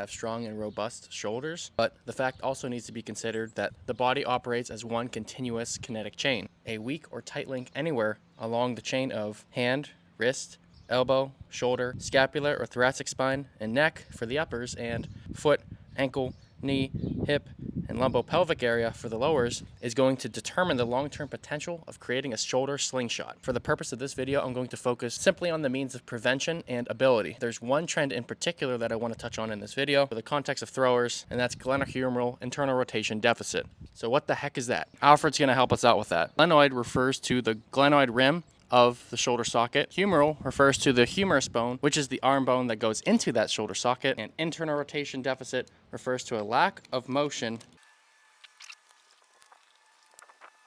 have strong and robust shoulders, but the fact also needs to be considered that the body operates as one continuous kinetic chain. A weak or tight link anywhere along the chain of hand, wrist, elbow, shoulder, scapular or thoracic spine, and neck for the uppers, and foot, ankle, knee, hip, and lumbopelvic area for the lowers is going to determine the long-term potential of creating a shoulder slingshot. For the purpose of this video, I'm going to focus simply on the means of prevention and ability. There's one trend in particular that I want to touch on in this video for the context of throwers, and that's glenohumeral internal rotation deficit. So what the heck is that? Alfred's going to help us out with that. Glenoid refers to the glenoid rim of the shoulder socket. Humeral refers to the humerus bone, which is the arm bone that goes into that shoulder socket. And internal rotation deficit refers to a lack of motion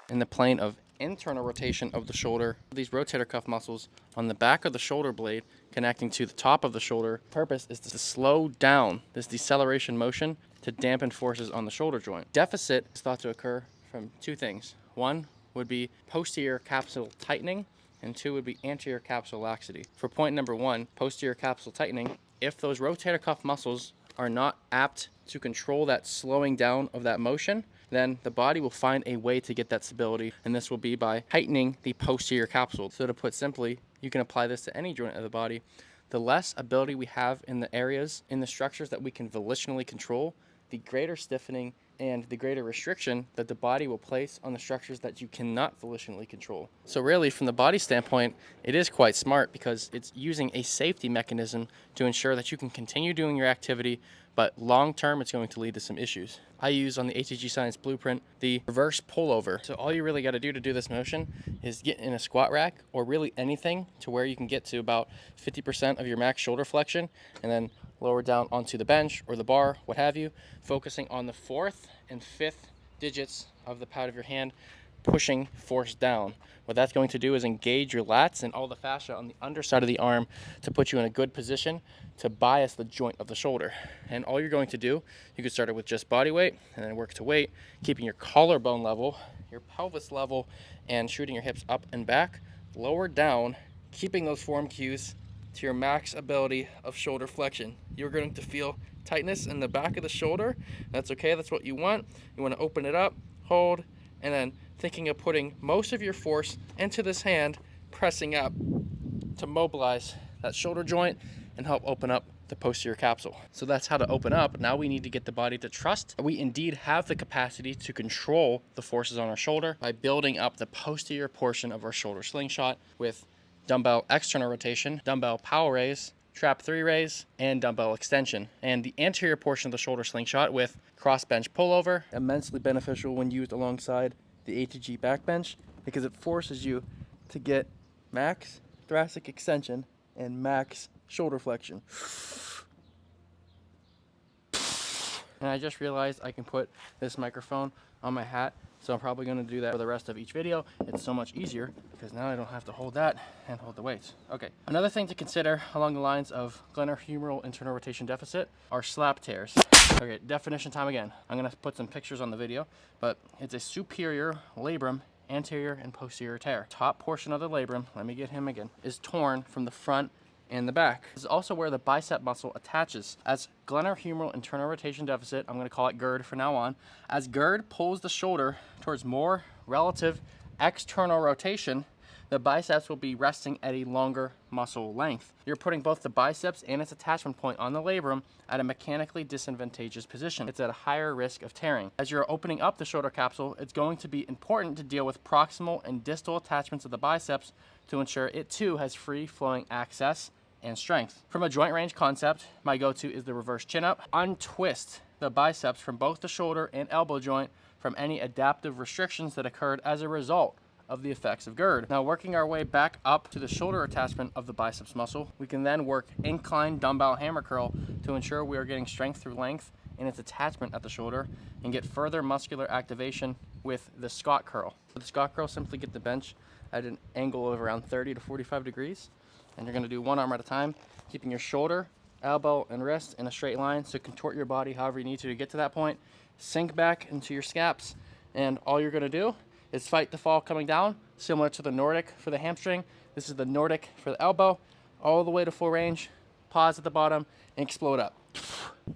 in the plane of internal rotation of the shoulder. These rotator cuff muscles on the back of the shoulder blade connecting to the top of the shoulder. Purpose is to slow down this deceleration motion to dampen forces on the shoulder joint. Deficit is thought to occur from two things. One would be posterior capsule tightening, and two would be anterior capsule laxity. For point number one, posterior capsule tightening, if those rotator cuff muscles are not apt to control that slowing down of that motion, then the body will find a way to get that stability, and this will be by tightening the posterior capsule. So to put simply, you can apply this to any joint of the body. The less ability we have in the areas, in the structures that we can volitionally control, the greater stiffening and the greater restriction that the body will place on the structures that you cannot volitionally control. So really, from the body standpoint, it is quite smart because it's using a safety mechanism to ensure that you can continue doing your activity, but long term it's going to lead to some issues. I use on the ATG Science Blueprint the reverse pullover. So all you really got to do this motion is get in a squat rack or really anything to where you can get to about 50% of your max shoulder flexion, and then lower down onto the bench or the bar, what have you, focusing on the fourth and fifth digits of the pad of your hand, pushing force down. What that's going to do is engage your lats and all the fascia on the underside of the arm to put you in a good position to bias the joint of the shoulder. And all you're going to do, you can start it with just body weight and then work to weight, keeping your collarbone level, your pelvis level, and shooting your hips up and back, lower down, keeping those form cues to your max ability of shoulder flexion. You're going to feel tightness in the back of the shoulder. That's okay, that's what you want. You want to open it up, hold, and then thinking of putting most of your force into this hand, pressing up to mobilize that shoulder joint and help open up the posterior capsule. So that's how to open up. Now we need to get the body to trust that we indeed have the capacity to control the forces on our shoulder by building up the posterior portion of our shoulder slingshot with dumbbell external rotation, dumbbell power raise, trap 3 raise, and dumbbell extension. And the anterior portion of the shoulder slingshot with cross bench pullover, immensely beneficial when used alongside the ATG back bench because it forces you to get max thoracic extension and max shoulder flexion. And I just realized I can put this microphone on my hat, so I'm probably going to do that for the rest of each video. It's so much easier because now I don't have to hold that and hold the weights. Okay, another thing to consider along the lines of glenohumeral internal rotation deficit are slap tears. Okay, definition time again. I'm going to put some pictures on the video, but it's a superior labrum anterior and posterior tear. Top portion of the labrum, let me get him again, is torn from the front and the back. This is also where the bicep muscle attaches. As glenohumeral internal rotation deficit, I'm going to call it GIRD from now on, as GIRD pulls the shoulder towards more relative external rotation, the biceps will be resting at a longer muscle length. You're putting both the biceps and its attachment point on the labrum at a mechanically disadvantageous position. It's at a higher risk of tearing. As you're opening up the shoulder capsule, it's going to be important to deal with proximal and distal attachments of the biceps to ensure it too has free flowing access and strength. From a joint range concept, my go-to is the reverse chin-up. Untwist the biceps from both the shoulder and elbow joint from any adaptive restrictions that occurred as a result of the effects of GIRD. Now, working our way back up to the shoulder attachment of the biceps muscle, we can then work incline dumbbell hammer curl to ensure we are getting strength through length in its attachment at the shoulder and get further muscular activation with the Scott curl. For the Scott curl, simply get the bench at an angle of around 30 to 45 degrees, and you're going to do one arm at a time, keeping your shoulder, elbow, and wrist in a straight line. So contort your body however you need to get to that point. Sink back into your scaps, and all you're going to do is fight the fall coming down, similar to the Nordic for the hamstring. This is the Nordic for the elbow, all the way to full range, pause at the bottom, and explode up.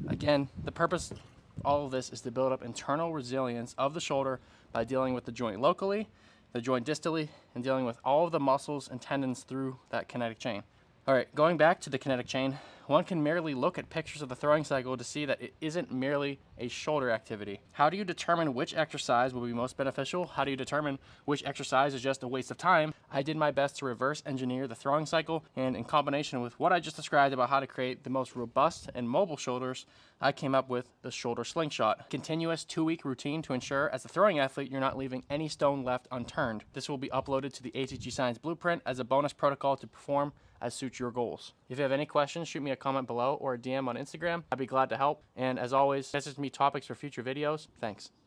Again, the purpose of all of this is to build up internal resilience of the shoulder by dealing with the joint locally, the joint distally, and dealing with all of the muscles and tendons through that kinetic chain. All right, going back to the kinetic chain, one can merely look at pictures of the throwing cycle to see that it isn't merely a shoulder activity. How do you determine which exercise will be most beneficial? How do you determine which exercise is just a waste of time? I did my best to reverse engineer the throwing cycle, and in combination with what I just described about how to create the most robust and mobile shoulders, I came up with the shoulder slingshot. Continuous 2-week routine to ensure as a throwing athlete you're not leaving any stone left unturned. This will be uploaded to the ATG Science Blueprint as a bonus protocol to perform as suits your goals. If you have any questions, shoot me a comment below or a DM on Instagram. I'd be glad to help. And as always, suggest me topics for future videos. Thanks.